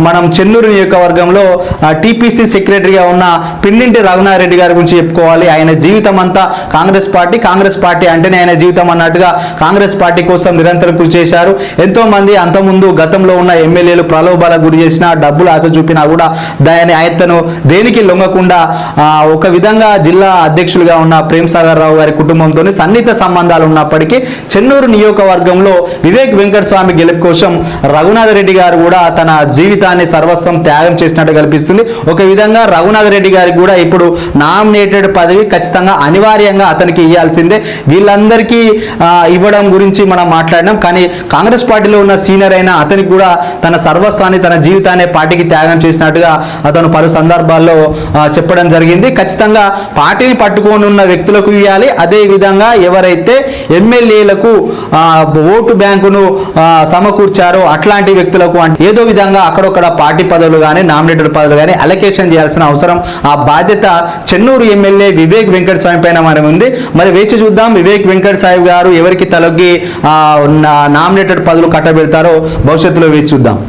మనం చెన్నూరు నియోజకవర్గంలో టీపీసీ సెక్రటరీగా ఉన్న పిన్నింటి రఘునాథరెడ్డి గారి గురించి చెప్పుకోవాలి. ఆయన జీవితం అంతా కాంగ్రెస్ పార్టీ అంటేనే ఆయన జీవితం అన్నట్టుగా కాంగ్రెస్ పార్టీ కోసం నిరంతరం కృషి చేశారు. ఎంతో మంది అంతకుముందు గతంలో ఉన్న ఎమ్మెల్యేలు ప్రలోభాలకు గురి చేసినా, డబ్బులు ఆశ చూపినా కూడా ఆయనను దేనికి లొంగకుండా ఒక విధంగా జిల్లా అధ్యక్షులుగా ఉన్న ప్రేమ్ సాగర్ రావు గారి కుటుంబంతో సన్నిహిత సంబంధాలు ఉన్నప్పటికీ చెన్నూరు నియోజకవర్గంలో వివేక్ వెంకటస్వామి గెలుపు కోసం రఘునాథరెడ్డి గారు కూడా తన జీవితాన్ని సర్వస్వం త్యాగం చేసినట్టు కనిపిస్తుంది. ఒక విధంగా రఘునాథరెడ్డి గారికి కూడా ఇప్పుడు నామినేటెడ్ పదవి ఖచ్చితంగా అనివార్యంగా అతనికి ఇవ్వాల్సిందే. వీళ్ళందరికీ ఇవ్వడం గురించి మనం మాట్లాడినాం. కానీ కాంగ్రెస్ పార్టీలో ఉన్న సీనియర్ అయిన అతనికి కూడా తన సర్వస్వాన్ని, తన జీవితాన్ని పార్టీకి త్యాగం చేసినట్టుగా అతను పలు సందర్భాల్లో చెప్పడం జరిగింది. ఖచ్చితంగా పార్టీని పట్టుకొని ఉన్న వ్యక్తులకు ఇవ్వాలి. అదే విధంగా ఎవరైతే ఎమ్మెల్యేలకు ఓటు బ్యాంకును సమకూర్చారో అట్లాంటి వ్యక్తులకు ఏదో విధంగా అక్కడొక్కడ పార్టీ పదవులు కానీ, నామినేటెడ్ పదవులు కానీ అలొకేషన్ చేయాల్సిన అవసరం, ఆ బాధ్యత చెన్నూరు ఎమ్మెల్యే వివేక్ వెంకటస్వామి పైన మనం ఉంది. మరి వేచి చూద్దాం, వివేక్ వెంకటస్వామి గారు ఎవరికి తలొగ్గి నామినేటెడ్ పదవులు కట్టబెడతారో భవిష్యత్తులో వేచి చూద్దాం.